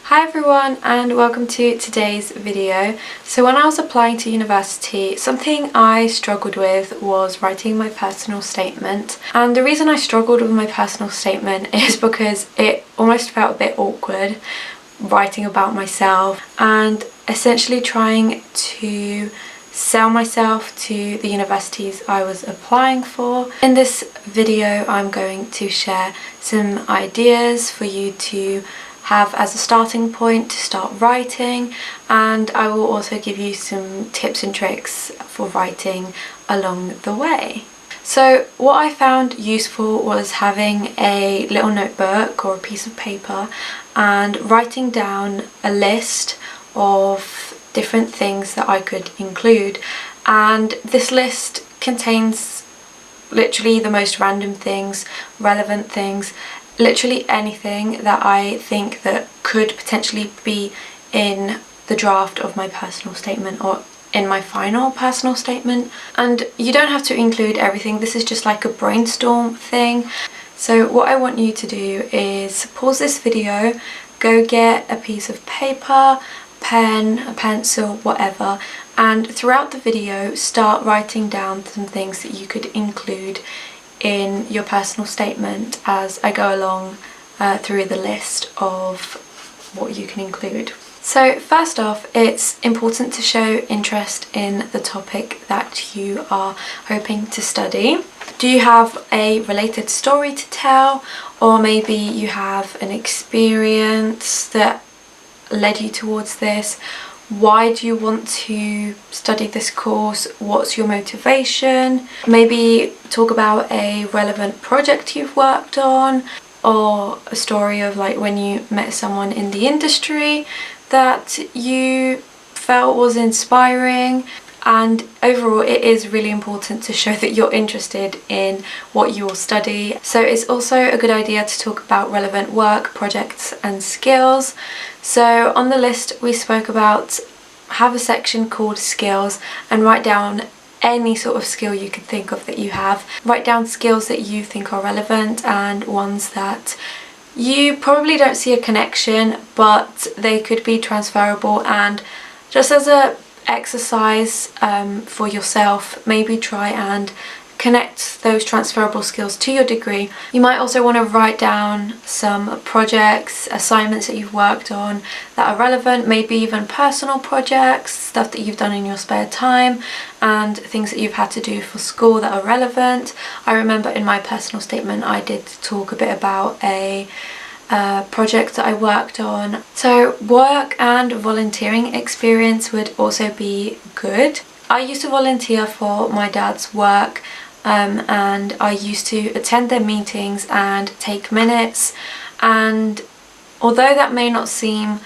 Hi everyone and welcome to today's video. So when I was applying to university, something I struggled with was writing my personal statement. And the reason I struggled with my personal statement is because it almost felt a bit awkward writing about myself and essentially trying to sell myself to the universities I was applying for. In this video I'm going to share some ideas for you to have as a starting point to start writing, and I will also give you some tips and tricks for writing along the way. So what I found useful was having a little notebook or a piece of paper and writing down a list of different things that I could include, and this list contains literally the most random things, relevant things, literally anything that I think that could potentially be in the draft of my personal statement or in my final personal statement. And you don't have to include everything, this is just like a brainstorm thing. So what I want you to do is pause this video, go get a piece of paper, pen, a pencil, whatever, and throughout the video start writing down some things that you could include in your personal statement as I go along through the list of what you can include. So first off, it's important to show interest in the topic that you are hoping to study. Do you have a related story to tell, or maybe you have an experience that led you towards this? Why do you want to study this course? What's your motivation? Maybe talk about a relevant project you've worked on, or a story of like when you met someone in the industry that you felt was inspiring. And overall it is really important to show that you're interested in what you will study. So it's also a good idea to talk about relevant work, projects and skills. So on the list we spoke about, have a section called skills and write down any sort of skill you could think of that you have. Write down skills that you think are relevant and ones that you probably don't see a connection but they could be transferable. And just as a exercise for yourself, maybe try and connect those transferable skills to your degree. You might also want to write down some projects, assignments that you've worked on that are relevant, maybe even personal projects, stuff that you've done in your spare time, and things that you've had to do for school that are relevant. I remember in my personal statement I did talk a bit about a project that I worked on. So work and volunteering experience would also be good. I used to volunteer for my dad's work and I used to attend their meetings and take minutes, and although that may not seem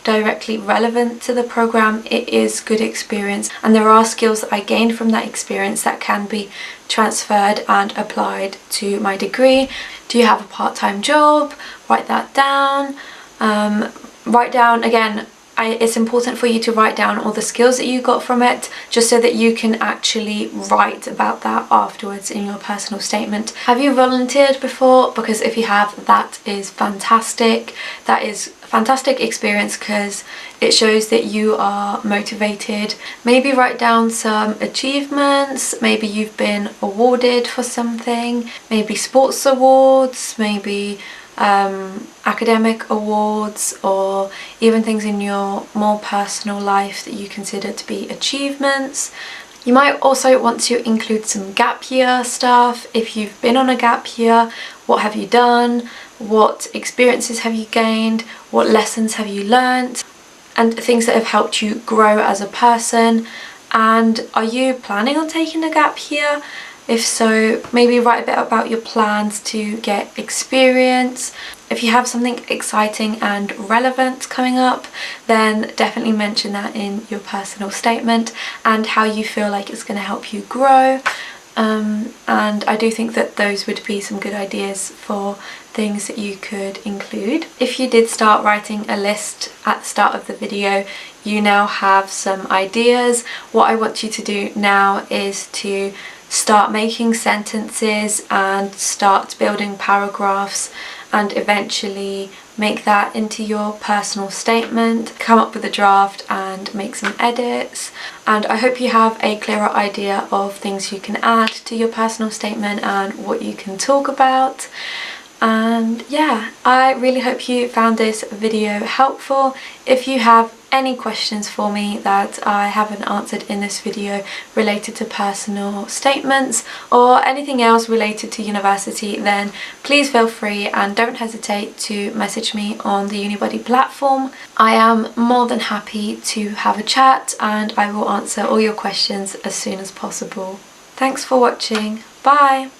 directly relevant to the program, it is good experience and there are skills that I gained from that experience that can be transferred and applied to my degree. Do you have a part-time job? Write that down. Write down again, it's important for you to write down all the skills that you got from it, just so that you can actually write about that afterwards in your personal statement. Have you volunteered before? Because if you have, that is fantastic. That is fantastic experience because it shows that you are motivated. Maybe write down some achievements. Maybe you've been awarded for something, maybe sports awards, maybe academic awards, or even things in your more personal life that you consider to be achievements. You might also want to include some gap year stuff. If you've been on a gap year, what have you done? What experiences have you gained? What lessons have you learnt? And things that have helped you grow as a person. And are you planning on taking a gap year? If so, maybe write a bit about your plans to get experience. If you have something exciting and relevant coming up, then definitely mention that in your personal statement and how you feel like it's going to help you grow. And I do think that those would be some good ideas for things that you could include. If you did start writing a list at the start of the video, you now have some ideas. What I want you to do now is to start making sentences and start building paragraphs and eventually make that into your personal statement, come up with a draft and make some edits. And I hope you have a clearer idea of things you can add to your personal statement and what you can talk about. And yeah, I really hope you found this video helpful. If you have any questions for me that I haven't answered in this video related to personal statements or anything else related to university, then please feel free and don't hesitate to message me on the unibuddy platform. I am more than happy to have a chat and I will answer all your questions as soon as possible. Thanks for watching. Bye!